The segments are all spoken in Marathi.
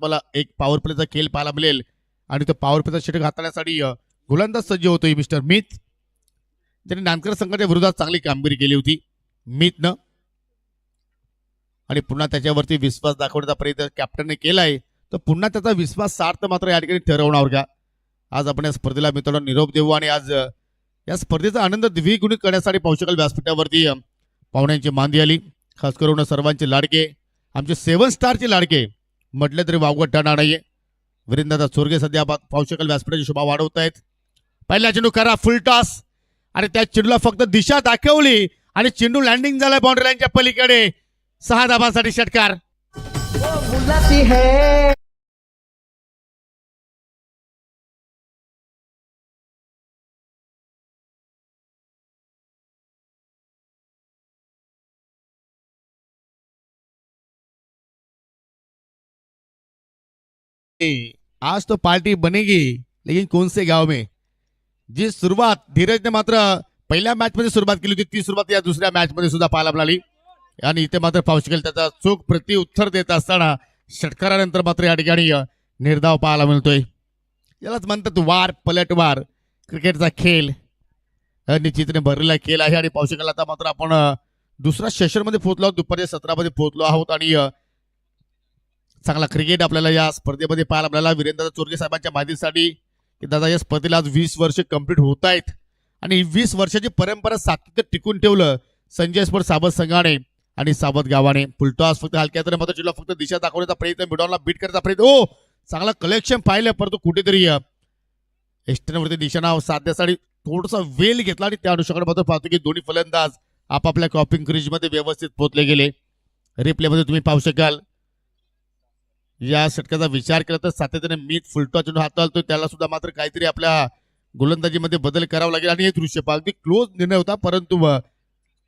मला एक पॉवर प्लेचा खेळ पाहायला मिळेल आणि तो पॉवर प्लेचा षटक हाताळण्यासाठी गोलंदाज सज्ज होतोय मिस्टर मित, ज्याने नानकर संघाच्या विरोधात चांगली कामगिरी केली होती मितनं, आणि पुन्हा त्याच्यावरती विश्वास दाखवण्याचा प्रयत्न कॅप्टनने केलाय. तर पुन्हा त्याचा विश्वास सार्थ मात्र या ठिकाणी ठरवणार का. आज आपण या स्पर्धेला मित्रांनो निरोप देऊ आणि आज या स्पर्धेचा आनंद द्विगुणित करण्यासाठी पाहू शकाल व्यासपीठावरती पाहुण्यांची मांदी आली. खास करून सर्वांचे लाडके, आमचे 7 स्टारचे लाडके म्हटले तरी वावगं ठरणार नाहीये. वीरेंद्र चोरगे सध्या पाहू शकाल व्यासपीठाची शोभा वाढवत आहेत. पहिला चेंडू करा फुल टॉस आणि त्या चेंडूला फक्त दिशा दाखवली आणि चेंडू लँडिंग झालाय बाउंड्री लाईनच्या पलीकडे. 6 धाबांसाठी षटकार. आज तो पार्टी बनेगी लेकिन कौन से गाव में. जी सुरुवात धीरजने मात्र पहिल्या मॅच मध्ये सुरुवात केली होती ती सुरुवात या दुसऱ्या मॅच मध्ये सुद्धा पाहायला मिळाली आणि इथे मात्र पाहू शकेल त्याचा चोख प्रति उत्तर देत असताना षटकारानंतर मात्र या ठिकाणी निर्धाव पाहायला मिळतोय. यालाच म्हणतात वार पलटवार. क्रिकेटचा खेळ निश्चितने भरलेला खेळ आहे आणि पाहू शकाल आता मात्र आपण दुसऱ्या सेशन मध्ये पोहोचलो आहोत. दुपारच्या 17 मध्ये पोहोचलो आहोत आणि चांगला क्रिकेट आपल्याला या स्पर्धेमध्ये पाहायला मिळाला. वीरेंद्र चोरगे साहेबांच्या माहितीसाठी की दादा या स्पर्धेला आज 20 वर्ष कंप्लीट होत आहेत आणि 20 वर्षाची परंपरा सातत्य टिकून ठेवलं संजय स्पोर्ट सावध संघाने आणि सावध गावाने. फुलटॉस फक्त हलक्या तर मात्र चेंडूला फक्त दिशा दाखवण्याचा प्रयत्न, मिडॉनला बीट करण्याचा प्रयत्न. ओ चांगला कलेक्शन पाहिलं परंतु कुठेतरी एस्टनवरती दिशा साधण्यासाठी थोडासा वेळ घेतला आणि त्या अनुषंगाने मात्र पाहतो की दोन्ही फलंदाज आपापल्या कॉपिंग क्रीजमध्ये व्यवस्थित पोहोचले गेले. रिप्लेमध्ये तुम्ही पाहू शकाल या षटकाचा विचार केला तर सातत्याने मीत फुलटॉस चेंडू हाताळतोय त्याला सुद्धा मात्र काहीतरी आपल्या गोलंदाजीमध्ये बदल करावा लागेल आणि हे दृश्य अगदी क्लोज निर्णय होता परंतु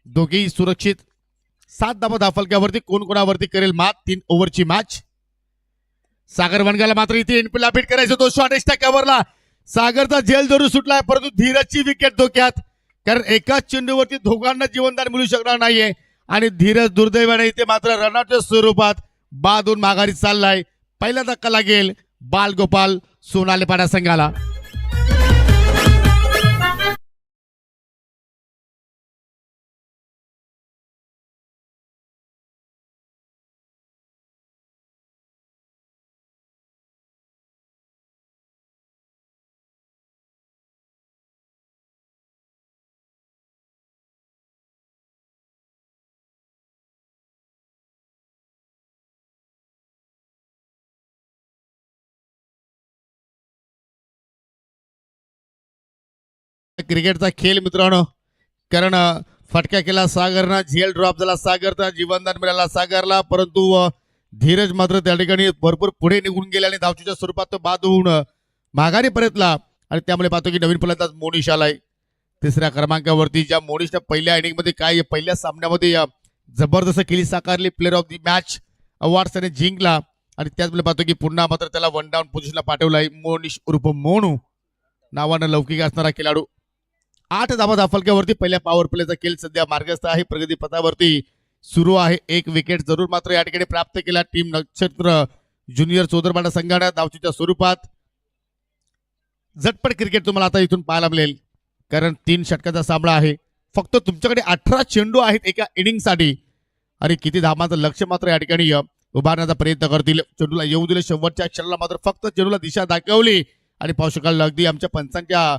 दोघेही सुरक्षित. 7 धाबा धाफलक्यावरती कोण कोणावरती करेल मात. 3 ओव्हरची मॅच. सागर वनगाला मात्र इथे एनपीला बीट करायचं तो शॉट एक्स्ट्रा कव्हरला. सागरचा झेल जरूर सुटलाय परंतु धीरजची विकेट धोक्यात कारण एकाच चेंडूवरती दोघांना जीवनदान मिळू शकणार नाहीये आणि धीरज दुर्दैवाने इथे मात्र रनआउटच्या स्वरूपात बादून माघारी चाललाय. पहिला धक्का लागेल बालगोपाल सोनालीपाडा संघाला. क्रिकेटचा खेळ मित्रांनो कारण फटका केला सागरना, झेल ड्रॉप झाला सागरचा, जीवनदान मिळाला सागरला परंतु धीरज मात्र त्या ठिकाणी भरपूर पुढे निघून गेले आणि धावचीच्या स्वरूपात तो बाद होऊन माघारी परतला आणि त्यामुळे पाहतो की नवीन फलंदाज मोनिश आलाय 3ऱ्या क्रमांकावरती. ज्या मोनिशच्या पहिल्या इनिंग मध्ये काय पहिल्या सामन्यामध्ये जबरदस्त केली साकारली, player of the match award त्याने जिंकला आणि त्याचवेळी पाहतो की पुन्हा मात्र त्याला 1 डाऊन पोझिशनला पाठवलाय. मोनिश उर्फ मोनू नावानं लौकिक असणारा खेळाडू. 8 धाबा धाफलक्यावरती पहिल्या पॉवर प्लेचा खेळ सध्या मार्गस्थ आहे, प्रगती पथावरती सुरू आहे. 1 विकेट जरूर मात्र या ठिकाणी प्राप्त केला टीम नक्षत्र ज्युनियर चौदरपाडा संघाने धावचीच्या स्वरूपात. झटपट क्रिकेट तुम्हाला आता इथून पाहायला मिळेल कारण 3 षटकाचा सामना आहे. फक्त तुमच्याकडे 18 चेंडू आहेत एका इनिंगसाठी आणि किती धाबांचं लक्ष मात्र या ठिकाणी उभारण्याचा प्रयत्न करतील. चेंडूला येऊ दिले शेवटच्या क्षणाला मात्र फक्त चेंडूला दिशा दाखवली आणि पाहू शकाल अगदी आमच्या पंचांच्या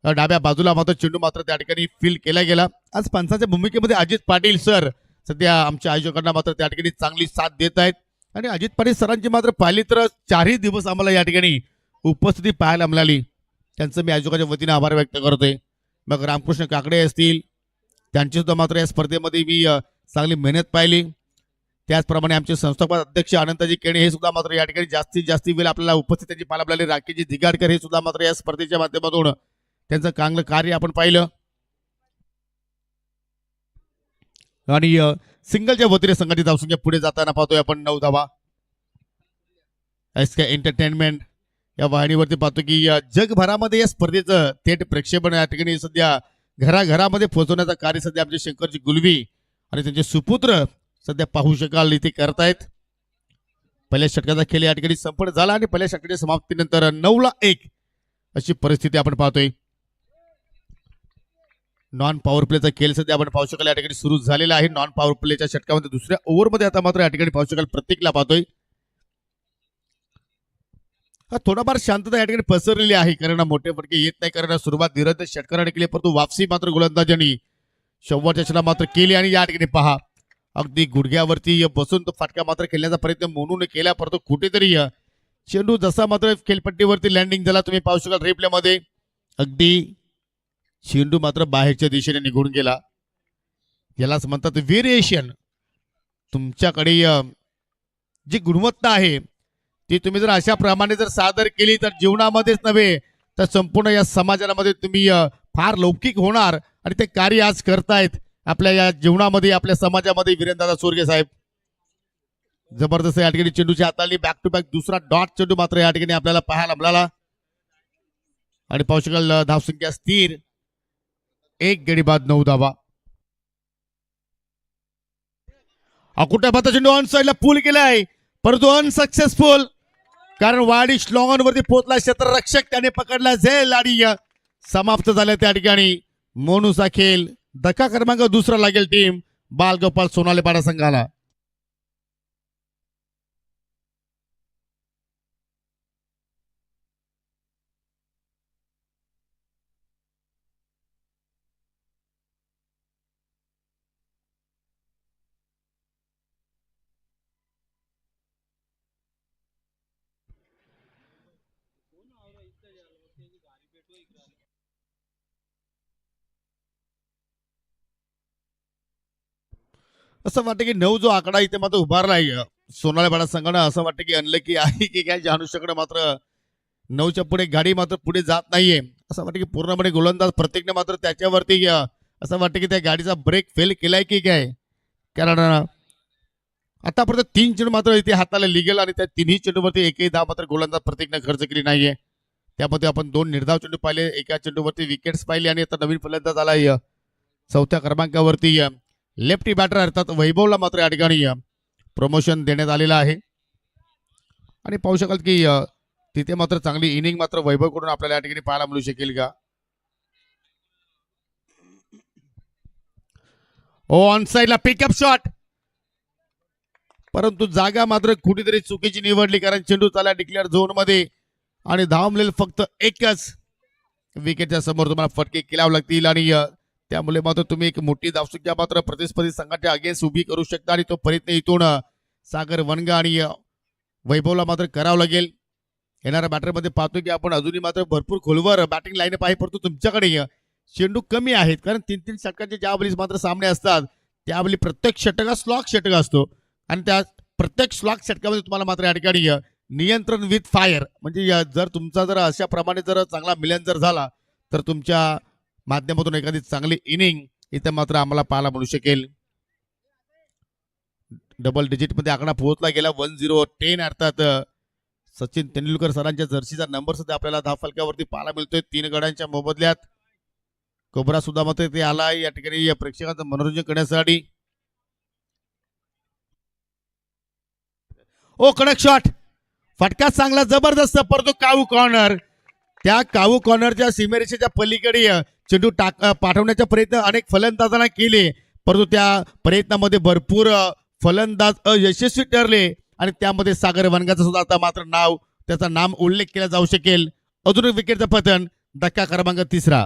डाव्या बाजूला मात्र चेंडू मात्र त्या ठिकाणी फील्ड केला गेला. आज पंचांच्या भूमिकेमध्ये अजित पाटील सर सध्या आमच्या आयोजकांना मात्र त्या ठिकाणी चांगली साथ देत आहेत आणि अजित पाटील सरांची मात्र पाहिली तर 4ही दिवस आम्हाला या ठिकाणी उपस्थिती पाहायला मिळाली. त्यांचं मी आयोजकांच्या वतीने आभार व्यक्त करतोय. मग रामकृष्ण काकडे असतील त्यांची सुद्धा मात्र या स्पर्धेमध्ये मी चांगली मेहनत पाहिली. त्याचप्रमाणे आमचे संस्थापक अध्यक्ष अनंतजी केणे हे सुद्धा मात्र या ठिकाणी जास्तीत जास्त वेळ आपल्याला उपस्थित त्यांची पाहायला मिळाली. राकेशजी दिगाडकर हे सुद्धा मात्र या स्पर्धेच्या माध्यमातून त्यांचं चांगलं कार्य आपण पाहिलं आणि सिंगलच्या वतीने संघटित धावसंख्या पुढे जाताना पाहतोय आपण 9 धावा. एसके एंटरटेनमेंट या वाहिनीवरती पाहतो की जगभरामध्ये या स्पर्धेचं थेट प्रक्षेपण या ठिकाणी सध्या घराघरामध्ये पोहोचवण्याचं कार्य सध्या आमचे शंकरजी गुलवी आणि त्यांचे सुपुत्र सध्या पाहू शकाल इथे करतायत. पहिल्या षटकाचा खेळ या ठिकाणी संपन्न झाला आणि पहिल्या षटकाच्या समाप्तीनंतर 9-1 अशी परिस्थिती आपण पाहतोय. नॉन पॉवर प्लेचा खेळ सध्या आपण पाहू शकाल या ठिकाणी सुरू झालेला आहे. नॉन पॉवर प्लेच्या षटकामध्ये दुसऱ्या ओव्हरमध्ये आता मात्र या ठिकाणी पाहू शकाल प्रत्येकला पाहतोय थोडाफार शांतता या ठिकाणी पसरलेली आहे. कारण मोठे फटके येत नाही. कारण सुरुवात धीरज षटकाराने केली परंतु वापसी मात्र गोलंदाजांनी शेवटच्या क्षणा मात्र केली आणि या ठिकाणी पहा अगदी गुडघ्यावरती बसून तो फटका मात्र खेळण्याचा प्रयत्न म्हणून केला परंतु कुठेतरी चेंडू जसा मात्र खेळपट्टीवरती लँडिंग झाला तुम्ही पाहू शकाल रिप्ले मध्ये अगदी चेंडू मात्र बाहेरच्या दिशेने निघून गेला. यालाच म्हणतात व्हेरिएशन. तुमच्याकडे जी गुणवत्ता आहे ती तुम्ही जर अशा प्रमाणे जर सादर केली तर जीवनामध्येच नव्हे तर संपूर्ण या समाजामध्ये तुम्ही फार लौकिक होणार आणि ते कार्य आज करतायत आपल्या या जीवनामध्ये आपल्या समाजामध्ये. वीरेंद्रदादा सोरगे साहेब जबरदस्त या ठिकाणी चेंडूची हाताळली. बॅक टू बॅक दुसरा डॉट चेंडू मात्र या ठिकाणी आपल्याला पाहायला मिळाला आणि पाहू शकाल धावसंख्या स्थिर 1 गडी बाद 9 धावा. अकुटाबाता चेंडू ऑन साइडला पूल केलाय परंतु अनसक्सेसफुल कारण वाडी श्लॉंगन वरती पोहोचला क्षेत्ररक्षक त्याने पकडला झेल आणि समाप्त झाल्या त्या ठिकाणी मोनूचा खेळ. धक्का क्रमांक दुसरा लागेल टीम बालगोपाल सोनालेपाडा संघाला. असं वाटतं की 9 जो आकडा इथे मात्र उभारलाय सोनालेपाडा संघानं असं वाटतं की अनलकी आहे की काय जानुष्याकडे मात्र 9च्या पुढे गाडी मात्र पुढे जात नाहीये. असं वाटतं की पूर्णपणे गोलंदाज प्रत्येकने मात्र त्याच्यावरती असं वाटतं की त्या गाडीचा ब्रेक फेल केलाय की काय. कारण आतापर्यंत 3 चेंडू मात्र इथे हाताला लिगल आणि त्या तिन्ही चेंडूवरती एकही धाव मात्र गोलंदाज प्रत्येकने खर्च केली नाहीये. त्यामध्ये आपण 2 निर्धाव चेंडू पाहिले एका चेंडूवरती विकेट्स पाहिले आणि आता नवीन फलंदाज आलाय 4थ्या क्रमांकावरती लेफ्टी बॅटर अर्थात वैभवला मात्र या ठिकाणी प्रमोशन देण्यात आलेलं आहे आणि पाहू शकाल की तिथे मात्र चांगली इनिंग मात्र वैभवकडून आपल्याला या ठिकाणी पाहायला मिळू शकेल का. ऑन साइडला पिकअप शॉट परंतु जागा मात्र कुठेतरी चुकीची निवडली कारण चेंडू चालला डिक्लेअर झोन मध्ये आणि धाव मिळेल फक्त एकच. विकेटच्या समोर तुम्हाला फटके केलावे लागतील आणि त्यामुळे मात्र तुम्ही एक मोठी धावसंख्या मात्र प्रतिस्पर्धी संघाच्या अगेन्स्ट उभी करू शकता आणि तो प्रयत्न इथून सागर वनगा आणि वैभवला मात्र करावं लागेल. येणाऱ्या बॅटरमध्ये पाहतो की आपण अजूनही मात्र भरपूर खोलवर बॅटिंग लाईन आहे परंतु तुमच्याकडे चेंडू कमी आहेत कारण 3-3 षटकांचे ज्यावेळी मात्र सामने असतात त्यावेळी प्रत्येक षटक हा स्लॉक षटक असतो आणि त्या प्रत्येक स्लॉक षटकामध्ये तुम्हाला मात्र या ठिकाणी नियंत्रण विथ फायर म्हणजे जर तुमचा जर अशा प्रमाणे जर चांगला मिलन जर झाला तर तुमच्या माध्यमातून एखादी चांगली इनिंग इथे मात्र आम्हाला पाहायला मिळू शकेल. डबल डिजिट मध्ये आकडा पोहोचला गेला 1010 अर्थात सचिन तेंडुलकर सरांच्या जर्सीचा नंबर सुद्धा आपल्याला धाव फलकावरती पाहायला मिळतोय 3 गड्यांच्या मोबदल्यात. कोबरा सुद्धा मात्र ते आला या ठिकाणी प्रेक्षकांचं मनोरंजन करण्यासाठी. ओ कडक शॉट फटका चांगला जबरदस्त परंतु काऊ कॉर्नर. त्या काऊ कॉर्नरच्या सीमेरेषेच्या पलीकडे चेंडू पाठवण्याचा प्रयत्न अनेक फलंदाजांना केले परंतु त्या प्रयत्नामध्ये भरपूर फलंदाज अयशस्वी ठरले आणि त्यामध्ये सागर वनगाचं सुद्धा आता मात्र त्याचा नाम उल्लेख केला जाऊ शकेल. अजून एक विकेटचं पतन धक्का क्रमांक 3.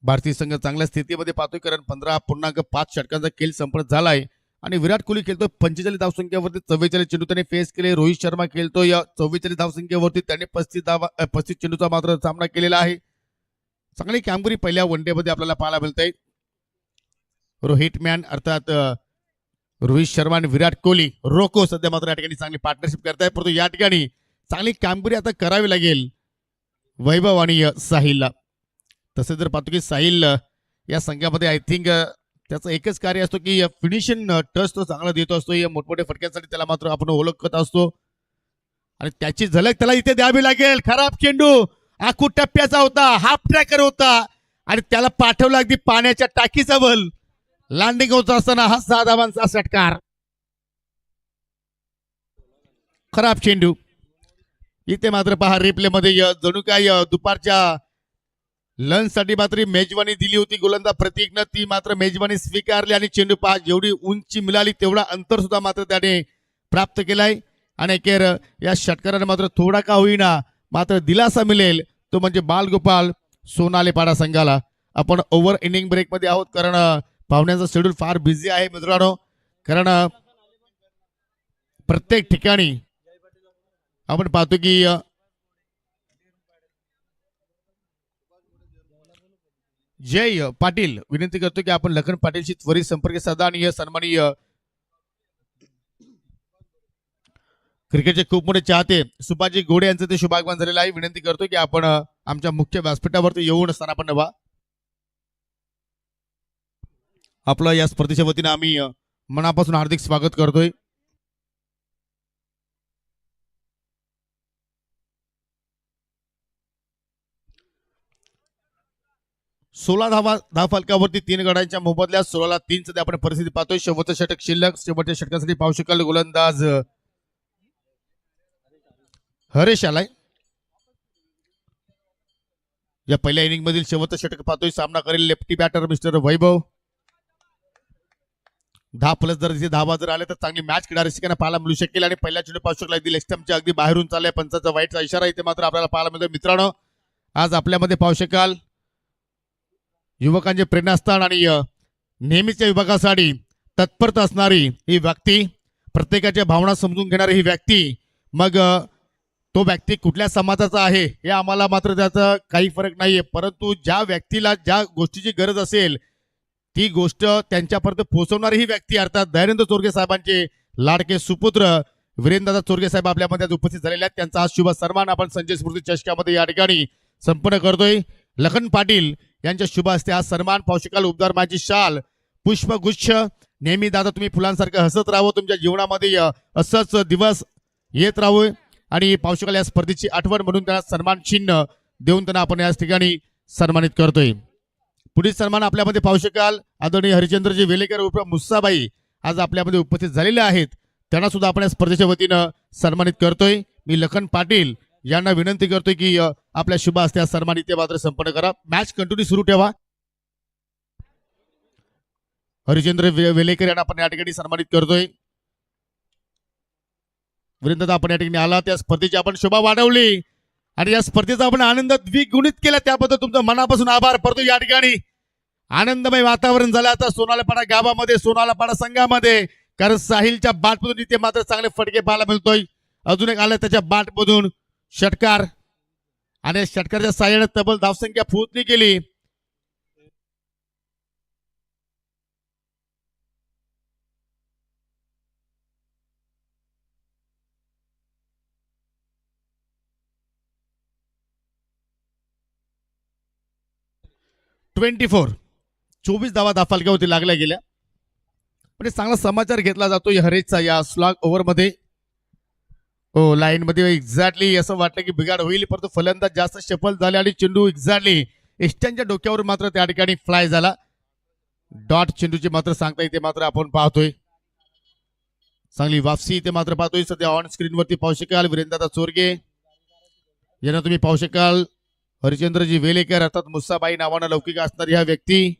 भारतीय संघ चांगल्या स्थितीमध्ये पाहतोय कारण 15.5 षटकांचा खेळ संपन्न झालाय आणि विराट कोहली खेळतोय 45 धावसंख्येवरती 44 चेंडू त्याने फेस केले. रोहित शर्मा खेळतोय 44 धावसंख्येवरती त्याने 35 चेंडूचा मात्र सामना केलेला आहे. चांगली कामगिरी पहिल्या वन डे मध्ये आपल्याला पाहायला मिळते. रोहित मॅन अर्थात रोहित शर्मा आणि विराट कोहली रोको सध्या मात्र या ठिकाणी चांगली पार्टनरशिप करताय परंतु या ठिकाणी चांगली कामगिरी आता करावी लागेल वैभव आणि साहिलला. तसे जर पाहतो की साहिल या संघामध्ये आय थिंक त्याचं एकच कार्य असतो की फिनिशिंग टच तो चांगला देतो असतो. या मोठमोठ्या फटक्यांसाठी त्याला मात्र आपण ओळखत असतो आणि त्याची झलक त्याला इथे द्यावी लागेल. खराब चेंडू आखू टप्प्याचा होता हाफ ट्रॅकर होता आणि त्याला पाठवलं अगदी पाण्याच्या टाकीचा बल. लँडिंग होत असताना हा 6 धावांचा षटकार. खराब चेंडू. इथे मात्र पहा रिप्ले मध्ये जणू काय दुपारच्या लंच साठी मात्र मेजवानी दिली होती गोलंदाज प्रतीकनं, ती मात्र मेजवानी स्वीकारली आणि चेंडू पहा जेवढी उंची मिळाली तेवढा अंतर सुद्धा मात्र त्याने प्राप्त केलाय. आणि अखेर या षटकाराने मात्र थोडा का होईना मात्र दिलासा मिळेल तो म्हणजे बालगोपाल सोनालेपाडा संघाला. आपण ओव्हर इनिंग ब्रेक मध्ये आहोत कारण पाहुण्यांचा शेड्यूल फार बिझी आहे मित्रांनो. कारण प्रत्येक ठिकाणी आपण पाहतो की जय पाटील विनंती करतो की आपण लखन पाटीलशी त्वरित संपर्क साधा आणि सन्माननीय क्रिकेटचे खूप मोठे चाहते सुभाजी गोडे यांचं ते शुभागमन झालेलं आहे. विनंती करतो की आपण आमच्या मुख्य व्यासपीठावरती येऊन स्थानापन्न व्हा. आपलं या स्पर्धेच्या वतीनं आम्ही मनापासून हार्दिक स्वागत करतोय. सोळा धाव फलकावरती 3 गडांच्या मोबदल्यात 16-3 सध्या आपण परिस्थिती पाहतोय. शेवटचं षटक शिल्लक. शेवटच्या षटकासाठी पाहू शकाल गोलंदाज हरेश आलाय. या पहिल्या इनिंग मधील शेवटचं षटक पाहतोय. सामना करेल लेफ्टी बॅटर मिस्टर वैभव. 10 प्लस जर इथे धावा जर आले तर चांगली मॅच खेळणारे रसिकांना पाहायला मिळू शकेल. आणि पहिल्या चेंडू पाहू शकला लेग स्टंपच्या अगदी बाहेरून चाललाय. पंचाचा वाईटचा इशारा इथे मात्र आपल्याला पाहायला मिळतो. मित्रांनो आज आपल्यामध्ये पाहू शकाल युवकांचे प्रेरणास्थान आणि नेहमीच्या विभागासाठी तत्परता असणारी ही व्यक्ती, प्रत्येकाच्या भावना समजून घेणारी ही व्यक्ती, मग तो व्यक्ती कुठल्या समाजाचा आहे हे आम्हाला मात्र त्याचा काही फरक नाहीये, परंतु ज्या व्यक्तीला ज्या गोष्टीची गरज असेल ती गोष्ट त्यांच्यापर्यंत पोहोचवणारी ही व्यक्ती अर्थात दयानंद चोरगे साहेबांचे लाडके सुपुत्र वीरेंद्रदादा चोरगे साहेब आपल्यामध्ये उपस्थित झालेले आहेत. त्यांचा हा शुभ सन्मान आपण संजय स्मृती चषकामध्ये या ठिकाणी संपन्न करतोय. लखन पाटील यांच्या शुभ हस्ते हा सन्मान पाहू शकाल. उबदार माझी शाल, पुष्पगुच्छ. नेहमी दादा तुम्ही फुलांसारखं हसत राहावं, तुमच्या जीवनामध्ये असंच दिवस येत राहावे आणि पाहू शकाल या स्पर्धेची आठवण म्हणून त्यांना सन्मान चिन्ह देऊन त्यांना आपण या ठिकाणी सन्मानित करतोय. पुढील सन्मान आपल्यामध्ये पाहू शकाल आदरणीय हरिचंद्रजी वेलेकर उर्फ मुस्साबाई आज आपल्यामध्ये उपस्थित झालेले आहेत. त्यांना सुद्धा आपण या स्पर्धेच्या वतीनं सन्मानित करतोय. मी लखन पाटील यांना विनंती करतोय की आपल्या शुभ हस्ते सन्मान इथे मात्र संपन्न करा. मॅच कंटिन्यू सुरू ठेवा. हरिचंद्र वेलेकर यांना आपण या ठिकाणी सन्मानित करतोय. वीरेंद्रदा आपण या ठिकाणी आला, त्या स्पर्धेची आपण शोभा वाढवली आणि या स्पर्धेचा आपण आनंद द्विगुणित केला त्याबद्दल तुमचं मनापासून आभार करतो. या ठिकाणी आनंदमय वातावरण झालं आता सोनालापाडा गावामध्ये, सोनालापाडा संघामध्ये, कारण साहिलच्या बाटमधून इथे मात्र चांगले फटके पाहायला मिळतोय. अजून एक आलं त्याच्या बाटमधून षटकार आणि षटकारच्या साह्याने तब्बल धावसंख्या पोहोचली केली. (24) 24 धावा दाफालक्यावरती लागल्या गेल्या. पण चांगला समाचार घेतला जातो हरेशचा या स्लॉग ओव्हर मध्ये. हो लाईन मध्ये एक्झॅक्टली असं वाटलं की बिघाड होईल, परंतु फलंदाज जास्त सफल झाले आणि चेंडू एक्झॅक्टली एस्टनच्या डोक्यावर मात्र त्या ठिकाणी फ्लाय झाला. डॉट चेंडूची मात्र सांगता इथे मात्र आपण पाहतोय चांगली वापसी इथे मात्र पाहतोय. सध्या ऑन स्क्रीन वरती पाहू शकाल वीरेंद्रदादा चोरगे यांना तुम्ही पाहू शकाल. हरिचंद्रजी वेलेकर अर्थात मुस्साबाई नावानं लौकिक असणारी ह्या व्यक्ती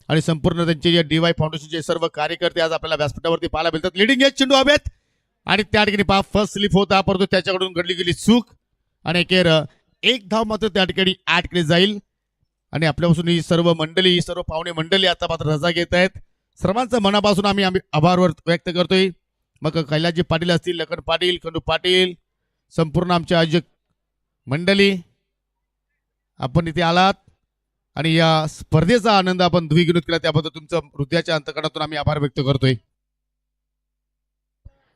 आणि संपूर्ण त्यांचे डीवाय फाउंडेशनचे सर्व कार्यकर्ते आज आपल्याला व्यासपीठावरती पाहायला मिळतात. लिडिंग एज चेंडू हवेत आणि त्या ठिकाणी पहा फर्स्ट स्लिप होता, परंतु त्याच्याकडून घडली गेली चूक आणि अखेर एक धाव मात्र त्या ठिकाणी आठकडे जाईल. आणि आपल्यापासून ही सर्व मंडळी, सर्व पाहुणे मंडळी आता मात्र रजा घेत आहेत. सर्वांचं मनापासून आम्ही आभार व्यक्त करतोय. मग कैलासजी पाटील असतील, लखन पाटील, खंडू पाटील, संपूर्ण आमचे आयोजक मंडळी आपण इथे आलात आणि या स्पर्धेचा आनंद आपण द्विगुणित केला त्याबद्दल तुमचं हृदयाच्या अंतकरणातून आम्ही आभार व्यक्त करतोय.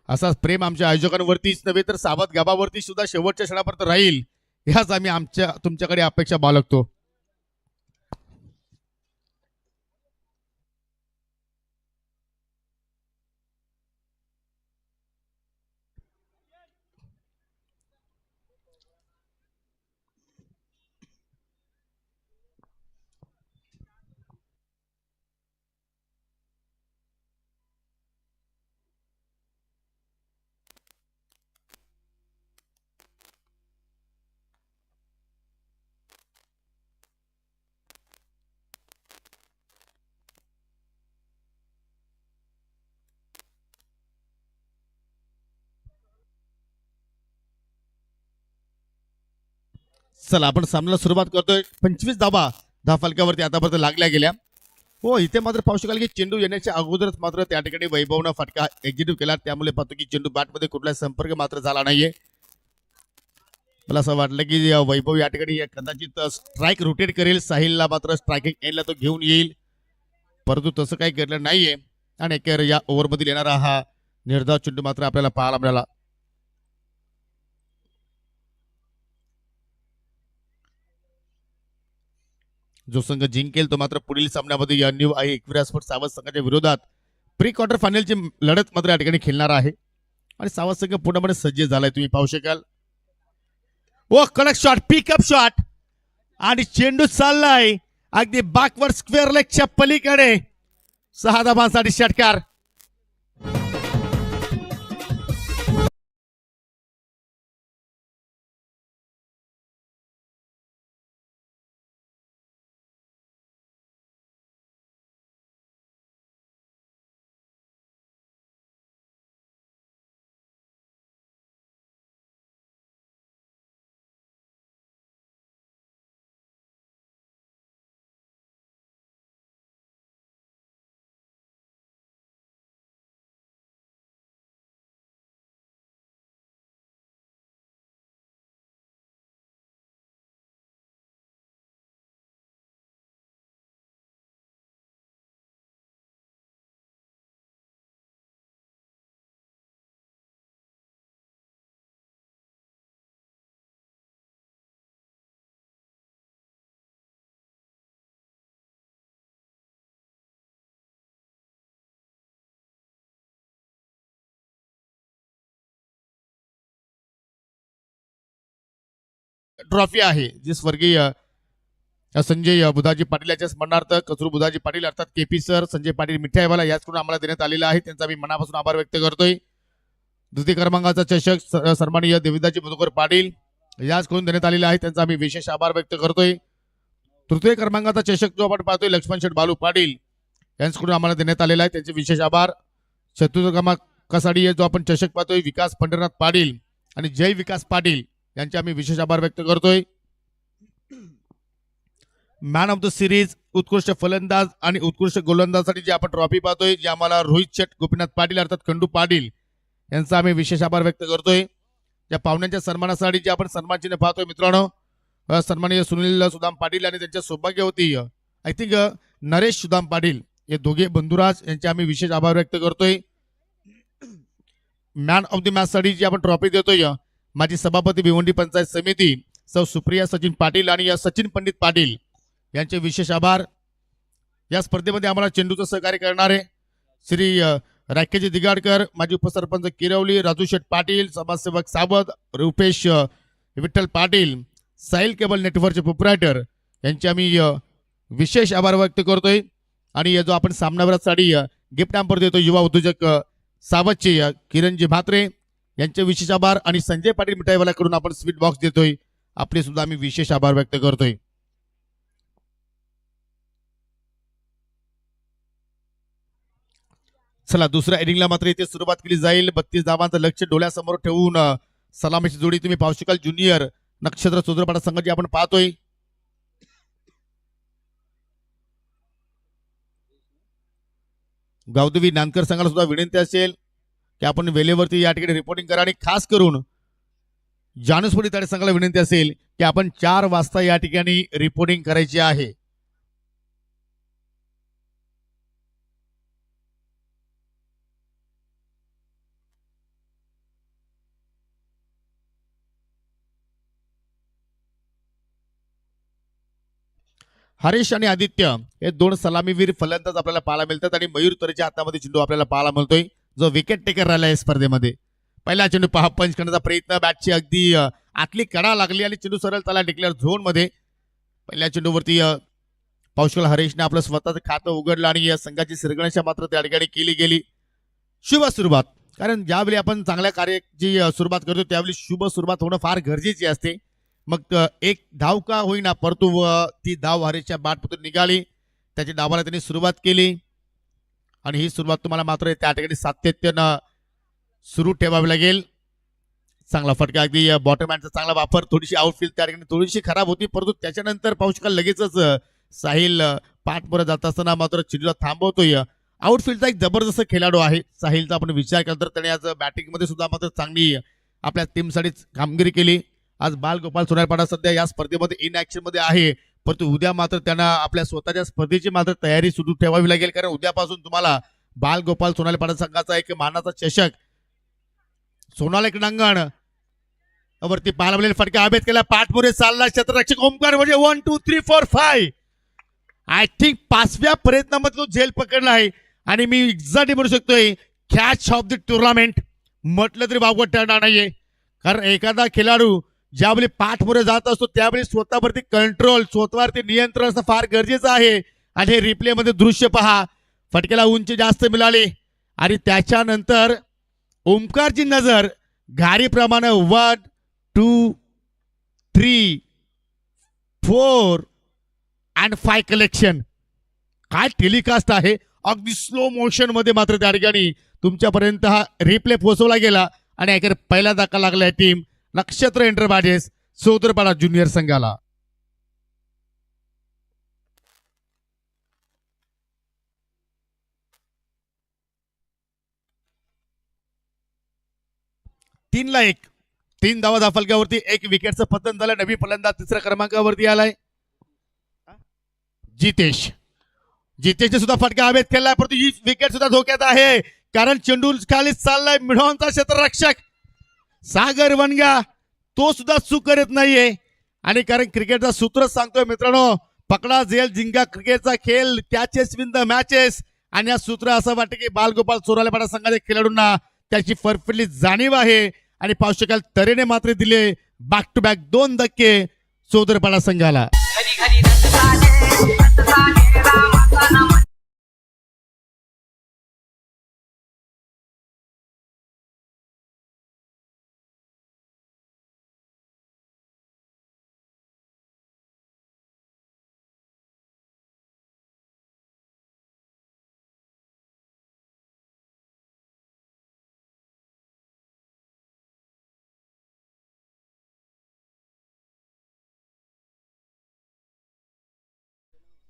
असाच प्रेम आमच्या आयोजकांवरतीच नव्हे तर सावध गावावरती सुद्धा शेवटच्या क्षणापर्यंत राहील ह्याच आम्ही तुमच्याकडे अपेक्षा बाळगतो. चला आपण सामन्याला सुरुवात करतोय. 25 धावा फलकावरती आतापर्यंत लागल्या गेल्या. हो इथे मात्र पाहू शकाल की चेंडू येण्याच्या अगोदरच मात्र त्या ठिकाणी वैभवनं फटका एक्झिक्यूट केला. त्यामुळे पाहतो की चेंडू बॅटमध्ये कुठलाही संपर्क मात्र झाला नाहीये. मला असं वाटलं की वैभव या ठिकाणी कदाचित स्ट्राईक रोटेट करेल, साहिलला मात्र स्ट्रायकिंग एंडला तो घेऊन येईल, परंतु तसं काही केलं नाहीये. आणि अखेर या ओव्हरमधील येणारा हा निर्धाव चेंडू मात्र आपल्याला पाहायला मिळाला. जो संघ जिंकेल तो मात्र पुढील सामन्यामध्ये या न्यू आई एकविरा स्पोर्ट सावध संघाच्या विरोधात प्री क्वार्टर फायनलची लढत मात्र या ठिकाणी खेळणार आहे. आणि सावध संघ पूर्णपणे सज्ज झालाय, तुम्ही पाहू शकाल. ओ कडक शॉट, पिकअप शॉट आणि चेंडू चाललाय अगदी बॅकवर्ड स्क्वेअर लेगच्या पलीकडे. 6 धावांसाठी षटकार. ट्रॉफी आहे जी स्वर्गीय संजय बुधाजी पाटील याच्या स्मरणार्थ कचरू बुधाजी पाटील अर्थात केपी सर संजय पाटील मिठाईवाला याचकडून आम्हाला देण्यात आलेला आहे. त्यांचा मी मनापासून आभार व्यक्त करतोय. द्वितीय क्रमांकाचा चषक सन्माननीय देविदाजी मधुकर पाटील याचकडून देण्यात आलेला आहे, त्यांचा आम्ही विशेष आभार व्यक्त करतोय. तृतीय क्रमांकाचा चषक जो आपण पाहतोय लक्ष्मण शेठ बालू पाटील यांच्याकडून आम्हाला देण्यात आलेला आहे, त्यांचे विशेष आभार. चतुर्थ क्रमांकासाठी जो आपण चषक पाहतोय विकास पंढरनाथ पाटील आणि जय विकास पाटील यांचे आम्ही विशेष आभार व्यक्त करतोय. मॅन ऑफ द सिरीज, उत्कृष्ट फलंदाज आणि उत्कृष्ट गोलंदाजसाठी जे आपण ट्रॉफी पाहतोय जे आम्हाला रोहित शेठ गोपीनाथ पाटील अर्थात खंडू पाटील यांचा आम्ही विशेष आभार व्यक्त करतोय. या पाहुण्यांच्या सन्मानासाठी जे आपण सन्मान चिन्ह पाहतोय मित्रांनो, सन्माननीय सुनील सुदाम पाटील आणि त्यांच्या सौभाग्यवती आय थिंक नरेश सुदाम पाटील हे दोघे बंधुराज यांचे आम्ही विशेष आभार व्यक्त करतोय. मॅन ऑफ द मॅच साठी जी आपण ट्रॉफी देतोय माजी सभापती भिवंडी पंचायत समिती सौ सुप्रिया सचिन पाटील आणि सचिन पंडित पाटील यांचे विशेष आभार. या स्पर्धेमध्ये आम्हाला चेंडूचं सहकार्य करणारे श्री राकेश दिगाडकर, माजी उपसरपंच किरवली, राजू शेठ पाटील, समाजसेवक सावध, रुपेश विठ्ठल पाटील, साहिल केबल नेटवर्कचे प्रोप्रायटर यांचे आम्ही विशेष आभार व्यक्त करतोय. आणि जो आपण सामनावीरासाठी गिफ्ट हॅम्पर देतो युवा उद्योजक सावधचे किरणजी म्हात्रे यांचे विशेष आभार. आणि संजय पाटील मिठाईवाल्याकडून आपण स्वीट बॉक्स देतोय, आपले सुद्धा आम्ही विशेष आभार व्यक्त करतोय. चला दुसऱ्या इनिंगला मात्र इथे सुरुवात केली जाईल. 32 धावांचं लक्ष डोळ्यासमोर ठेवून सलामीची जोडी तुम्ही पाहू शकाल. ज्युनियर नक्षत्र सुद्रपाडा संघाची आपण पाहतोय. गावदेवी नानकर संघाला सुद्धा विनंती असेल की आपण वेळेवरती या ठिकाणी रिपोर्टिंग करा. आणि खास करून जानूसपुरी ताडे संघाला विनंती असेल की आपण 4 वाजता या ठिकाणी रिपोर्टिंग करायची आहे. हरीश आणि आदित्य हे 2 सलामीवीर फलंदाज आपल्याला पाहायला मिळतात. आणि मयूर तरेच्या हातामध्ये चेंडू आपल्याला पाहायला मिळतोय जो विकेट टेकर राहिला आहे स्पर्धेमध्ये. पहिला चेंडू पहा पंच करण्याचा प्रयत्न, बॅटची अगदी आतली कडा लागली आणि चेंडू सरळ त्याला डिक्लेअर झोन मध्ये. पहिल्या चेंडूवरती पावशल हरीशने आपलं स्वतःचं खातं उघडलं आणि या संघाची सिरगणशा मात्र त्या ठिकाणी केली गेली. शुभ सुरुवात, कारण ज्यावेळी आपण चांगल्या कार्याची सुरुवात करतो त्यावेळी शुभ सुरुवात होणं फार गरजेची असते. मग एक धाव का होईना परंतु ती धाव हरीशच्या बॅटमधून निघाली, त्याच्या डावाला त्यांनी सुरुवात केली. आणि ही सुरुवात तुम्हाला मात्र त्या ठिकाणी सातत्यानं सुरू ठेवावी लागेल. चांगला फटका अगदी बॉटम हँडचा चांगला वापर थोडीशी आउटफील्ड त्या ठिकाणी थोडीशी खराब होती परंतु त्याच्यानंतर पाहू शकाल लगेचच साहिल पाठपुरा जात असताना मात्र चेंडूला थांबवतोय. आउटफील्डचा एक जबरदस्त खेळाडू आहे साहिलचा आपण विचार केला तर त्याने आज बॅटिंगमध्ये सुद्धा मात्र चांगली आपल्या टीमसाठी कामगिरी केली. आज बालगोपाल सोनारपाडा सध्या या स्पर्धेमध्ये इन ऍक्शन मध्ये आहे परंतु उद्या मात्र त्यांना आपल्या स्वतःच्या स्पर्धेची मात्र तयारी सुरू ठेवावी लागेल कारण उद्यापासून तुम्हाला बालगोपाल सोनारपाडा संघाचा एक मानाचा चषक सोनाली क्रीडांगण वरती पाहायला फटका अभेद केला पाठपुरे चालला क्षेत्ररक्षक ओमकार म्हणजे 1 2 3 4 5 आय थिंक 5व्या प्रयत्नामध्ये तो झेल पकडला आहे आणि मी एक्झॅक्टली म्हणू शकतोय कॅच ऑफ द टुर्नामेंट म्हटलं तरी वावगं ठरणार नाहीये कारण एखादा खेळाडू ज्यावेळी पाठपुरे जात असतो त्यावेळी स्वतःवरती कंट्रोल स्वतःवरती नियंत्रण असणं फार गरजेचं आहे. आणि हे रिप्ले मध्ये दृश्य पहा फटक्याला उंची जास्त मिळाली आणि त्याच्यानंतर ओमकारची नजर घारीप्रमाणे 1 2 3 4 अँड 5 कलेक्शन काय टेलिकास्ट आहे अगदी स्लो मोशन मध्ये मात्र त्या ठिकाणी तुमच्यापर्यंत हा रिप्ले पोहोचवला गेला आणि अखेर पहिला धक्का लागलाय टीम नक्षत्र एंटरप्राइजेस सोदरपाडा ज्युनियर संघाला. तीन ला 1 3 धावा धाफलक्यावरती 1 विकेटचं पतन झालं. नवी फलंदाज तिसऱ्या क्रमांकावरती आलाय जितेशने सुद्धा फटका हवेत खेळलाय परंतु ही विकेट सुद्धा धोक्यात आहे कारण चेंडू खाली चाललाय मिढॉनचा क्षेत्ररक्षक सागर वनगा तो सुद्धा चूक करत नाहीये आणि कारण क्रिकेटचा सूत्र सांगतोय मित्रांनो पकडा जेल जिंका क्रिकेटचा खेळ कॅचेस विन द मॅचेस आणि या सूत्र असं वाटतं की बालगोपाल सोनालीपाडा संघाच्या खेळाडूंना त्याची परफेक्टली जाणीव आहे आणि पाहू शकाल तऱ्हेने मात्र दिले बॅक टू बॅक 2 धक्के सोदरपाडा संघाला.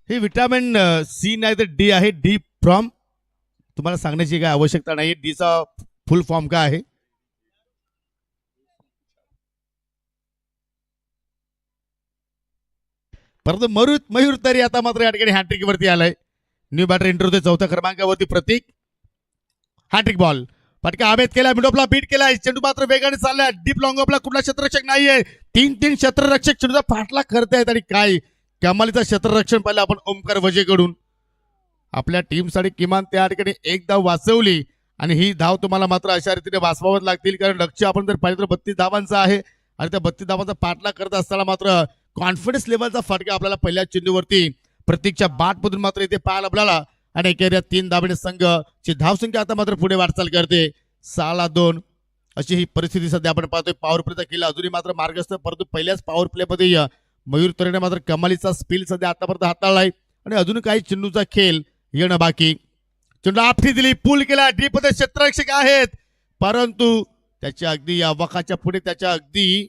ही विटामिन सी नाही तर डी आहे डी फ्रॉम तुम्हाला सांगण्याची काय आवश्यकता नाही डीचा फुल फॉर्म काय आहे परंतु मयूर तरी आता मात्र या ठिकाणी हॅट्रिक वरती आलाय. न्यू बॅटर इंटरव्ह्यू चौथ्या क्रमांकावरती प्रतीक हॅट्रिक बॉल फटका अभेद केला मिडोपला बीट केलाय चेंडू मात्र वेगाने चाललाय डीप लॉंग ऑफला कुठला क्षेत्ररक्षक नाहीये 3 क्षेत्ररक्षक चेंडूचा फाटला करतायत आणि काय कमालीचा क्षेत्ररक्षण पाहिलं आपण ओमकार वजेकडून आपल्या टीमसाठी किमान त्या ठिकाणी एक धाव वाचवली आणि ही धाव तुम्हाला मात्र अशा रीतीने वाचवावं लागतील कारण लक्ष्य आपण जर पाहिलं तर 32 धावांचा आहे आणि त्या 32 धावांचा पाठलाग करत असताना मात्र कॉन्फिडन्स लेवलचा फटका आपल्याला पहिल्या चेंडूवरती प्रतीकच्या बॅटमधून मात्र इथे पाहायला मिळाला आणि एकेऱ्या 3 धाबेने संघची धावसंख्या आता मात्र पुढे वाटचाल करते 6-2 अशी ही परिस्थिती सध्या आपण पाहतोय. पॉवर प्लेचा किल्ला अजूनही मात्र मार्गस्थ परंतु पहिल्याच पॉवर प्ले मध्ये मयूर तरेने मात्र कमालीचा स्पिल सध्या आतापर्यंत हाताळलाय आणि अजून काही चेंडूचा खेळ येणं बाकी. चेंडू आपटी दिली पूल केला डीप मध्ये क्षेत्ररक्षक आहेत परंतु त्याच्या अगदी अवकाच्या पुढे त्याच्या अगदी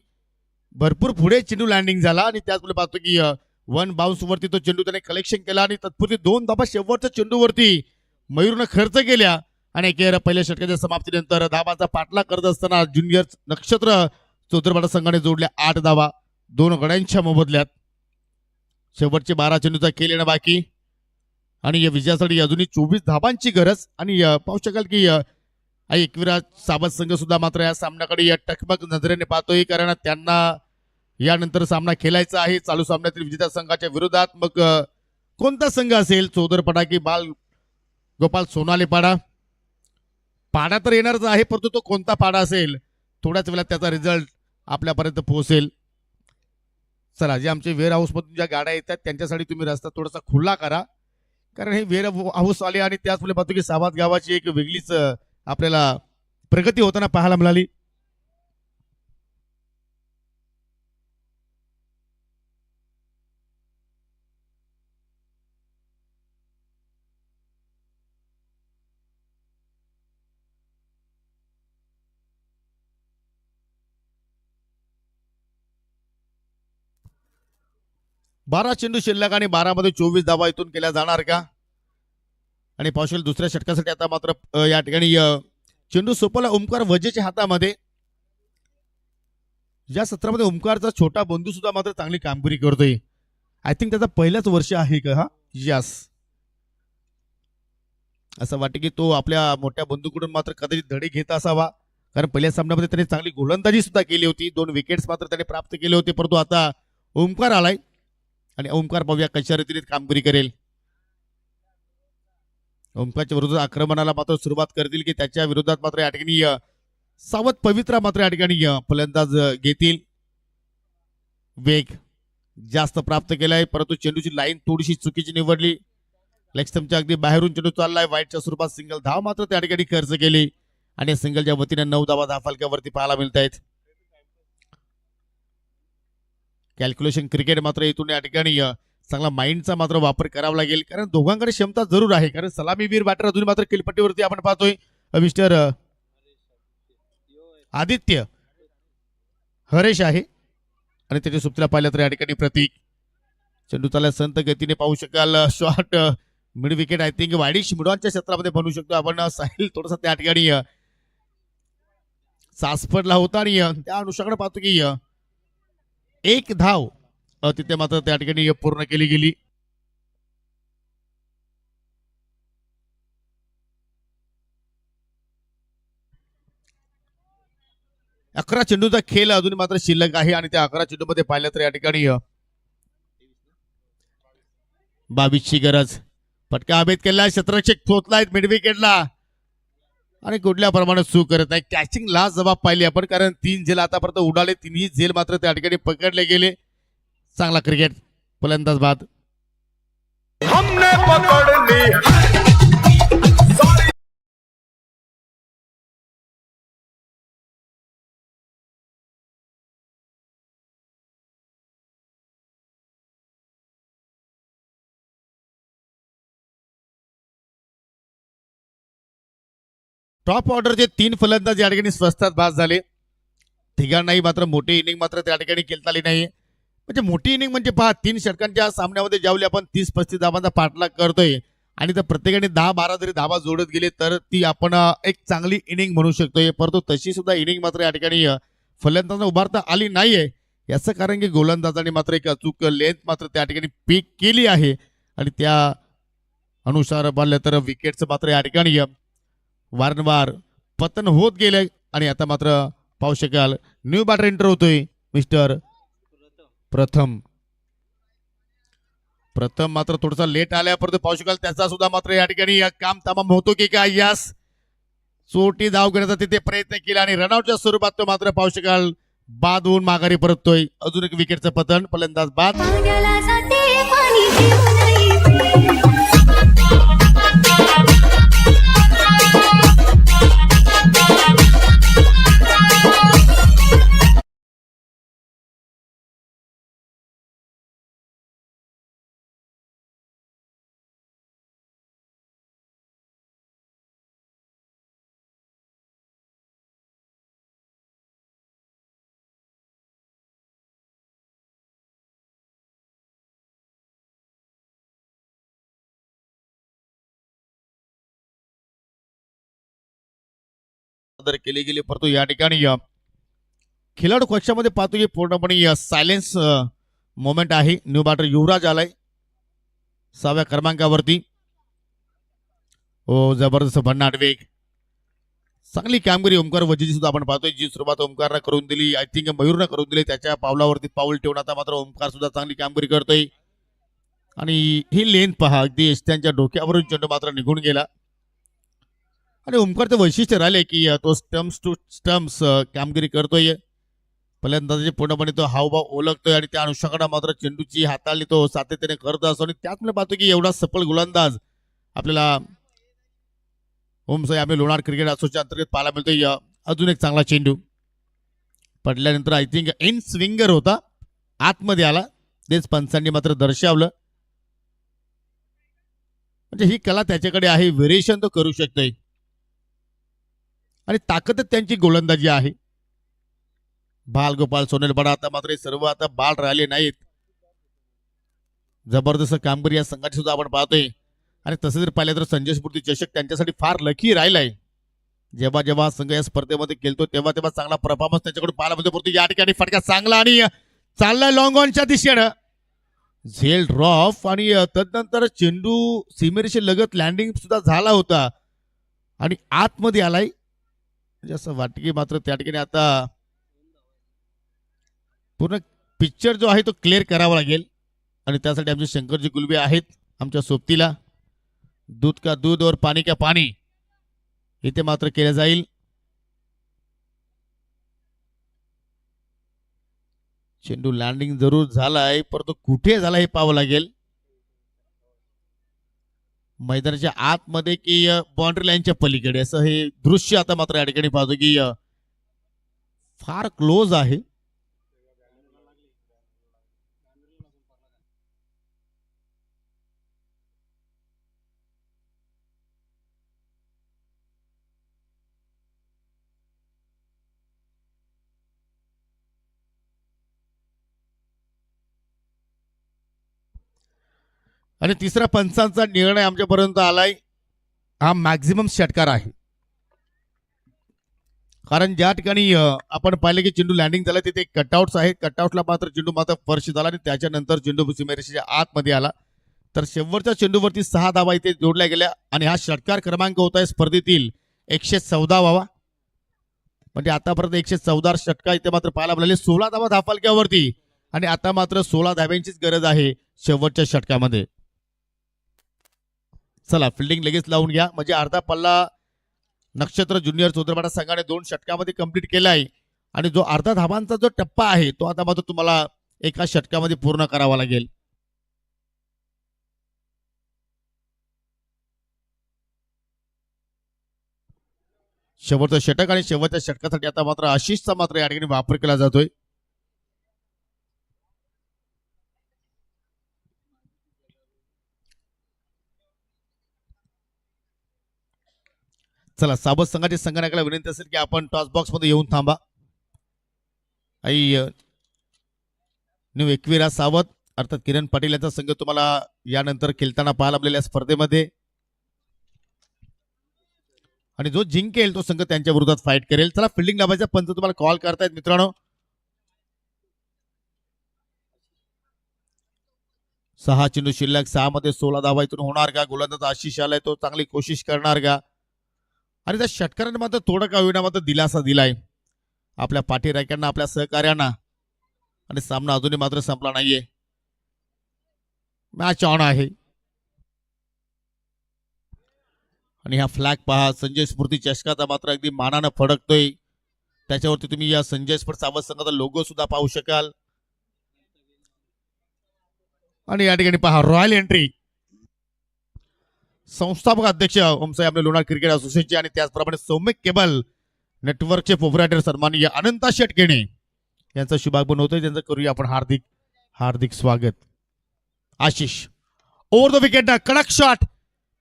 भरपूर पुढे चेंडू लँडिंग झाला आणि त्याचमुळे पाहतो की 1 बाउन्स वरती तो चेंडू त्याने कलेक्शन केला आणि तत्पुरती 2 धाबा शेवटच्या चेंडूवरती मयूरनं खर्च केल्या आणि एकेरा पहिल्या षटकाच्या समाप्तीनंतर धाबाचा पाठलाग करत असताना ज्युनियर नक्षत्र चौधरपाडा संघाने जोडल्या 8 धावा 2 गड्यांच्या मोबदल्यात. शेवटचे 12 चेंडूचा खेळ येणं बाकी आणि या विजयासाठी अजूनही 24 धाबांची गरज आणि पाहू शकाल की एकविराज सावंत संघ सुद्धा मात्र या सामन्याकडे या टकमक नजरेने पाहतोय कारण त्यांना यानंतर सामना खेळायचा आहे चालू सामन्यातील विजेत्या संघाच्या विरोधात. मग कोणता संघ असेल चौधरपाडा की बाल गोपाल सोनालीपाडा पाडा तर येणारच आहे परंतु तो कोणता पाडा असेल थोड्याच वेळात त्याचा रिझल्ट आपल्यापर्यंत पोहोचेल. चला जे आमचे वेअर हाऊस मधून ज्या गाड्या येतात त्यांच्यासाठी तुम्ही रस्ता थोडासा खुला करा कारण हे वेअर हाऊस आले आणि त्याचमुळे पाहतो की सावत गावाची एक वेगळीच आपल्याला प्रगती होताना पाहायला मिळाली. 12 चेंडू शिल्लक आणि 12 मध्ये 24 धावा इथून केल्या जाणार का? आणि पावशेल दुसऱ्या षटकासाठी आता मात्र या ठिकाणी चेंडू सोपवला ओमकार वजेच्या हातामध्ये. या सत्रामध्ये ओमकारचा छोटा बंधू सुद्धा मात्र चांगली कामगिरी करतोय. आय थिंक त्याचा पहिलाच वर्ष आहे का हा? यस. असं वाटतं की तो आपल्या मोठ्या बंधूकडून मात्र कदाचित धडे घेत असावा, कारण पहिल्या सामन्यामध्ये त्याने चांगली गोलंदाजी सुद्धा केली होती. 2 विकेट्स मात्र त्याने प्राप्त केले होते. परंतु आता ओमकार आलाय आणि ओमकार पाहूया कशा रीतीने कामगिरी करेल. ओमकारच्या विरुद्ध आक्रमणाला मात्र सुरुवात करतील की त्याच्या विरोधात मात्र या ठिकाणी सावध पवित्रा मात्र या ठिकाणी फलंदाज घेतील. वेग जास्त प्राप्त केलाय, परंतु चेंडूची लाईन थोडीशी चुकीची निवडली. लेग स्टंपच्या अगदी बाहेरून चेंडू चाललाय. वाईटच्या स्वरूपात सिंगल धाव मात्र त्या ठिकाणी खर्च केली आणि सिंगलच्या वतीने 9 धावा धाफलक्यावरती पाहायला मिळत आहेत. कॅल्क्युलेशन क्रिकेट मात्र इथून या ठिकाणी चांगला माइंडचा मात्र वापर करावा लागेल, कारण दोघांकडे क्षमता जरूर आहे. कारण सलामीवीर बॅटर अजून मात्र किलपट्टीवरती आपण पाहतोय मिस्टर आदित्य हरेश आहे आणि त्याच्या सुप्तीला पाहिलं तर या ठिकाणी प्रतीक. चेंडू चालला संत गतीने पाहू शकाल. Short mid wicket I think wideish मिडॉनच्या क्षेत्रामध्ये बनवू शकतो आपण. साहिल थोडासा त्या ठिकाणी सासपडला होता आणि त्या अनुषंगाने पाहतो की एक धाव तिथे मात्र त्या ठिकाणी पूर्ण केली गेली. अकरा चेंडूचा खेळ अजून मात्र शिल्लक आहे आणि त्या 11 चेंडूमध्ये पाहिलं तर या ठिकाणी 22ची गरज. पटका अभेद केला, क्षेत्ररक्षक पोहोचलाय मिड विकेटला आणि कुठल्या प्रमाणात सू करत नाही. कॅचिंगला जबाब पाहिली आपण, कारण 3 झेल आतापर्यंत उडाले. 3ही झेल मात्र त्या ठिकाणी पकडले गेले. चांगला क्रिकेट फलंदाज बाद. हमने पकड़ ली. टॉप ऑर्डरचे 3 फलंदाज या ठिकाणी स्वस्तात बाद झाले. तिघांनाही मात्र मोठी इनिंग मात्र त्या ठिकाणी खेळता आली नाही. म्हणजे मोठी इनिंग म्हणजे पहा, 3 षटकांच्या सामन्यामध्ये ज्यावेळी आपण 30-35 धावांचा पाठलाग करतोय आणि तर प्रत्येकाने 10-12 जरी धावा जोडत गेले तर ती आपण एक चांगली इनिंग म्हणू शकतोय. परंतु तशी सुद्धा इनिंग मात्र या ठिकाणी फलंदाजांना उभारता आली नाहीये. याचं कारण की गोलंदाजांनी मात्र एक अचूक लेंथ मात्र त्या ठिकाणी पीक केली आहे आणि त्या अनुसार पाहिलं तर विकेटचं मात्र या ठिकाणी वारंवार पतन होत गेले. आणि आता मात्र पाहू शकाल न्यू बॅटर एंटर होतोय मिस्टर प्रथम. प्रथम मात्र थोडासा लेट आल्यापर्यंत पाहू शकाल त्याचा सुद्धा मात्र या ठिकाणी काम तमाम होतो की काय. यास चोटी धाव घेण्याचा तिथे प्रयत्न केला आणि रनआउटच्या स्वरूपात तो मात्र पाहू शकाल बाद होऊन माघारी परततोय. अजून एक विकेटचं पतन, फलंदाज बाद. केली गेली, परंतु या ठिकाणी खेळाडू कक्षामध्ये पाहतो की पूर्णपणे सायलेन्स मोमेंट आहे. न्यू बॅटर युवराज आलाय 6व्या क्रमांकावरती. ओ जबरदस्त भन्नाट वेग, चांगली कामगिरी ओमकार वजीची सुद्धा आपण पाहतोय. जी सुरुवात ओमकारनं करून दिली, आय थिंक मयूरनं करून दिली, त्याच्या पावलावरती पाऊल ठेवून आता मात्र ओमकार सुद्धा चांगली कामगिरी करतोय. आणि ही लेंथ पहा, अगदी त्यांच्या डोक्यावरून चेंडू मात्र निघून गेला. आणि ओमकारचं वैशिष्ट्य राहिले की तो स्टम्प्स टू स्टम्प्स कामगिरी करतोय. फलंदाजाचे पूर्णपणे तो हावभाव ओळखतोय आणि त्या अनुषंगाने मात्र चेंडूची हाताळणी तो सातत्याने करत असतो. आणि त्यात पाहतो की एवढा सफल गोलंदाज आपल्याला आम्ही लोणार क्रिकेट असोसिएशन अंतर्गत पाहायला मिळतोय. अजून एक चांगला चेंडू पडल्यानंतर आय थिंक इन स्विंगर होता, आतमध्ये आला, तेच पंचांनी मात्र दर्शवलं. म्हणजे ही कला त्याच्याकडे आहे, व्हेरिएशन तो करू शकतोय आणि ताकदच त्यांची गोलंदाजी आहे. बाल गोपाल सोनेल बडा आता मात्र सर्व आता बाल राहिले नाहीत. जबरदस्त कामगिरी या संघाची सुद्धा आपण पाहतोय. आणि तसं जर पाहिलं तर संजय स्फूर्ती चषक त्यांच्यासाठी फार लकी राहिलाय. जेव्हा जेव्हा संघ या स्पर्धेमध्ये खेळतो तेव्हा तेव्हा चांगला परफॉर्मन्स त्याच्याकडून पाहायला मिळतो. परंतु या ठिकाणी फटका चांगला आणि चाललाय लॉंग ऑनच्या दिशेनं झेल ड्रॉप आणि तदनंतर चेंडू सीमेरेषे लगत लँडिंग सुद्धा झाला होता आणि आतमध्ये आलाय. म्हणजे असं वाटतं की मात्र त्या ठिकाणी आता पूर्ण पिक्चर जो आहे तो क्लिअर करावा लागेल आणि त्यासाठी आमचे शंकरजी गुलबे आहेत आमच्या सोबतीला. दूध का दूध और पाणी का पाणी इथे मात्र केलं जाईल. चेंडू लँडिंग जरूर झालाय परंतु कुठे झाला हे पाहावं लागेल. मैदानाच्या आतमध्ये की बाउंड्री लाईनच्या पलीकडे असं हे दृश्य आता मात्र या ठिकाणी पाहतो की फार क्लोज आहे. आणि तिसऱ्या पंचांचा निर्णय आमच्यापर्यंत आलाय. हा मॅक्झिमम षटकार आहे. कारण ज्या ठिकाणी आपण पाहिलं की चेंडू लँडिंग झाला तिथे कटआउट्स आहेत. कटआउटला मात्र चेंडू मात्र स्पर्श झाला आणि त्याच्यानंतर चेंडू सीमेरेषेच्या आतमध्ये आला. तर शेवटच्या चेंडूवरती 6 धावा इथे जोडल्या गेल्या आणि हा षटकार क्रमांक होता स्पर्धेतील 114वा. म्हणजे आतापर्यंत 114 षटकार इथे मात्र पाहायला मिळाले. 16 धावा धाफलक्यावरती आणि आता मात्र 16 धाव्यांचीच गरज आहे शेवटच्या षटकामध्ये. चला फिल्डिंग लगेच लावून घ्या म्हणजे अर्धा पल्ला नक्षत्र ज्युनियर चौदरपाडा संघाने 2 षटकामध्ये कंप्लीट केलाय आणि जो अर्धा धावांचा जो टप्पा आहे तो आता मात्र तुम्हाला एका षटकामध्ये पूर्ण करावा लागेल. शेवटचं षटक आणि शेवटच्या षटकासाठी आता मात्र आशिषचा मात्र या ठिकाणी वापर केला जातोय. चला सावध संघाच्या संघनायकाला विनंती असेल की आपण टॉस बॉक्स मध्ये येऊन थांबा. न्यू एकविरा सावध अर्थात किरण पाटील यांचा संघ तुम्हाला यानंतर खेळताना पाहायला मिळालेल्या स्पर्धेमध्ये आणि जो जिंकेल तो संघ त्यांच्या विरोधात फाईट करेल. चला फिल्डिंग लावायचा पंच तुम्हाला कॉल करतायत मित्रांनो. 6 चेंडू शिल्लक 6 मध्ये 16 धावा इथून होणार का. गोलंदाज आशिष आलाय तो चांगली कोशिश करणार का आणि त्या षटकाराने मात्र थोडं का होईना मात्र दिलासा दिलाय आपल्या पाठीराख्यांना आपल्या सहकार्यांना आणि सामना अजूनही मात्र संपला नाहीये. मॅच ऑन आहे आणि हा फ्लॅग पहा संजय स्फूर्ती चषकाचा मात्र अगदी मानानं फडकतोय. त्याच्यावरती तुम्ही या संजय स्फूर्ती सावध संघाचा लोगो सुद्धा पाहू शकाल. आणि या ठिकाणी पहा रॉयल एंट्री संस्थापक अध्यक्ष ओमसाई आपले लोणार क्रिकेट असोसिएशनचे आणि त्याचप्रमाणे सौम्य केबल नेटवर्कचे प्रोप्रायटर सन्माननीय अनंता शेटकेणे यांचा शुभागमन होतोय. त्यांचं करूया आपण हार्दिक हार्दिक स्वागत. आशिष ओव्हर द विकेट कडक शॉट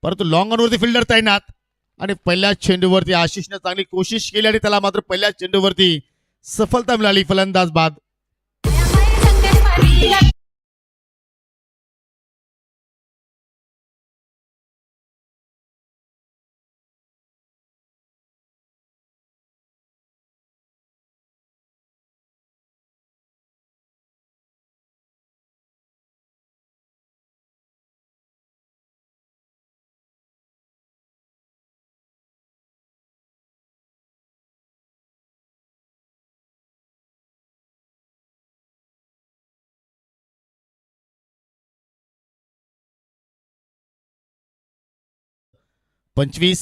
परंतु लॉंग ऑन वरती फिल्डर तैनात आणि पहिल्या चेंडूवरती आशिषने चांगली कोशिश केली आणि त्याला मात्र पहिल्या चेंडूवरती सफलता मिळाली. फलंदाज बाद. पंचवीस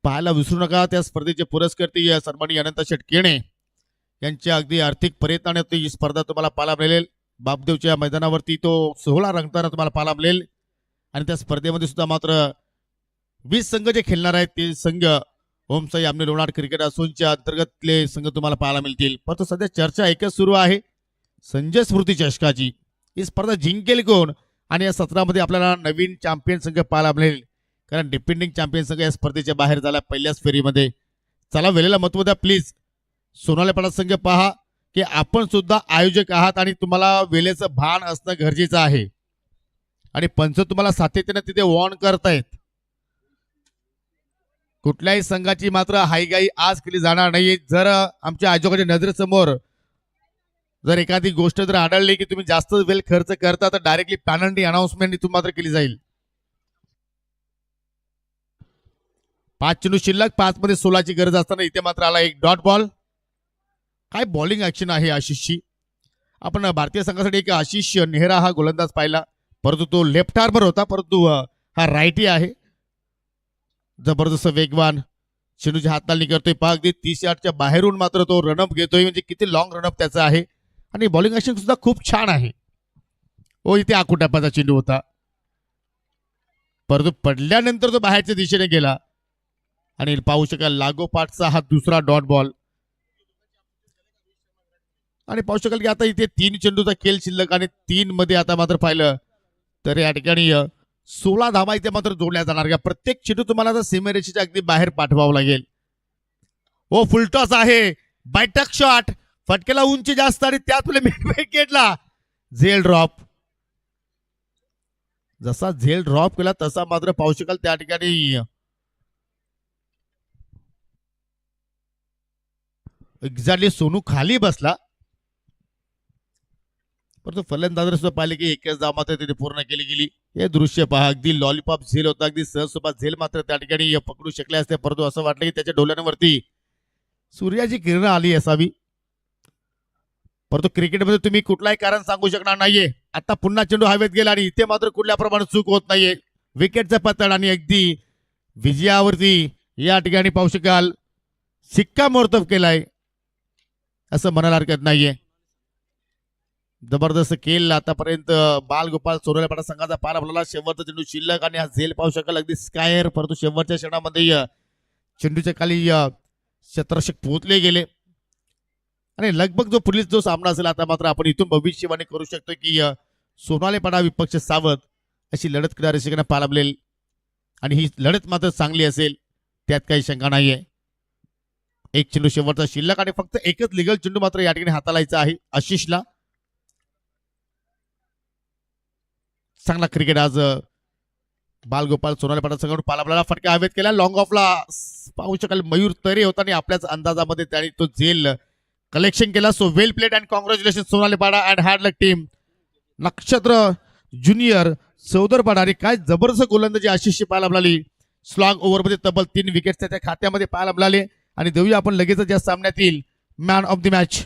पाहायला विसरू नका. त्या स्पर्धेचे पुरस्कर्ते सन्माननीय अनंत शेटकेणे यांच्या अगदी आर्थिक प्रयत्नाने ही स्पर्धा तुम्हाला पाहायला मिळेल. बापदेवच्या मैदानावरती तो 16 रंगताना तुम्हाला पाहायला मिळेल आणि त्या स्पर्धेमध्ये सुद्धा मात्र 20 संघ जे खेळणार आहेत ते संघ ओमसाई आमने लोणार क्रिकेट असोसिएशनच्या अंतर्गतले संघ तुम्हाला पाहायला मिळतील. परंतु सध्या चर्चा एकच सुरू आहे संजय स्फूर्ती चषकाची. ही स्पर्धा जिंकेल कोण आणि या सत्रामध्ये आपल्याला नवीन चॅम्पियन संघ पाहायला मिळेल कारण डिपेंडिंग चॅम्पियन संघ या स्पर्धेच्या बाहेर झाला पहिल्याच फेरीमध्ये. चला वेळेला महत्व द्या प्लीज. सोनालेपाडा संघ पहा की आपण सुद्धा आयोजक आहात आणि तुम्हाला वेळेचं भान असणं गरजेचं आहे. आणि पंच तुम्हाला सातत्याने तिथे वॉर्न करतायत. कुठल्याही संघाची मात्र हाईगाई आज केली जाणार नाही. जर आमच्या आयोजकाच्या नजरेसमोर जर एखादी गोष्ट जर आढळली की तुम्ही जास्त वेळ खर्च करता तर डायरेक्टली पॅनल्टी अनाउन्समेंट इथून मात्र केली जाईल. 5 चेंडू शिल्लक, 5 मध्ये 16ची गरज असताना इथे मात्र आला एक डॉट बॉल. काय बॉलिंग ऍक्शन आहे आशिषची. आपण भारतीय संघासाठी एक आशिष नेहरा हा गोलंदाज पाहिला, परंतु तो लेफ्ट आर्मर होता, परंतु हा राईटी आहे. जबरदस्त वेगवान चेंडूच्या हाताळणी करतोय. पहा अगदी 30 यार्डच्या बाहेरून मात्र तो रनअप घेतोय, म्हणजे किती लॉंग रनअप त्याचा आहे. आणि बॉलिंग ऍक्शन सुद्धा खूप छान आहे. ओ इथे आकुटापाचा चेंडू होता, परंतु पडल्यानंतर तो बाहेरच्या दिशेने गेला. आणि पाहू शकाल लागोपाठचा हा दुसरा डॉट बॉल. आणि पाहू शकाल की आता इथे 3 चेंडूचा खेळ शिल्लक आणि 3 मध्ये आता मात्र पाहिलं तर या ठिकाणी 16 धावा इथे मात्र जोडल्या जाणार. का प्रत्येक चेंडू तुम्हाला आता सीमेरेषेच्या अगदी बाहेर पाठवावं लागेल. हो फुलटॉस आहे, बैठक शॉट, फटकेला उंची जास्त आणि त्यात मिड विकेटला झेल ड्रॉप. जसा झेल ड्रॉप केला तसा मात्र पाहू शकाल त्या ठिकाणी एक्झॅक्टली सोनू खाली बसला, परंतु फलंदाजाने सुद्धा पाहिले की एकच धाव मात्र तिथे पूर्ण केली गेली. हे दृश्य पहा, अगदी लॉलीपॉप झेल होता, अगदी सहजसोबत झेल मात्र त्या ठिकाणी पकडू शकले असते, परंतु असं वाटलं की त्याच्या डोळ्यांवरती सूर्याची किरण आली असावी. परंतु क्रिकेटमध्ये तुम्ही कुठलाही कारण सांगू शकणार नाहीये. आता पुन्हा चेंडू हवेत गेला आणि इथे मात्र कुठल्या प्रमाणे चूक होत नाहीये. विकेटचा पतड आणि अगदी विजयावरती या ठिकाणी पाहू शकाल शिक्कामोर्तब केलाय असं म्हणायला हरकत नाहीये. जबरदस्त खेळ आतापर्यंत बालगोपाल सोनवणे संघाचा पार आपल्याला. शेवटचा चेंडू शिल्लक आणि हा झेल पाहू शकाल अगदी स्कायर, परंतु शेवटच्या क्षणामध्ये चेंडूच्या खाली क्षेत्ररक्षक पोहोचले गेले. आणि लगभग जो पुढील जो सामना असेल आता मात्र आपण इथून भविष्यवाणी करू शकतो की सोनाली पाडा विपक्ष सावध अशी लढत किनारे शिकणं पालाबलेल आणि ही लढत मात्र चांगली असेल त्यात काही शंका नाहीये. एक चेंडू शेवटचा शिल्लक आणि फक्त एकच लिगल चेंडू मात्र या ठिकाणी हाताळायचा आहे आशिषला. चांगला क्रिकेट आज बालगोपाल सोनाली पाडा संघाकडून पालाबलेला. फटका हवेत केला, लॉंग ऑफला पाहू शकाल मयूर तरे होता आणि आपल्याच अंदाजामध्ये त्यांनी तो झेल कलेक्शन केला. So well played and congratulation Sonali पाडा अँड हार्ड लक टीम. नक्षत्र ज्युनियर चौदरपाडा आणि काय जबरदस्त गोलंदाजी आशिषची पाहायला मिळाली. स्लॉग ओव्हरमध्ये तब्बल 3 विकेट्स त्याच्या खात्यामध्ये पाहायला मिळाले. आणि देऊया आपण लगेचच या सामन्यातील मॅन ऑफ द मॅच.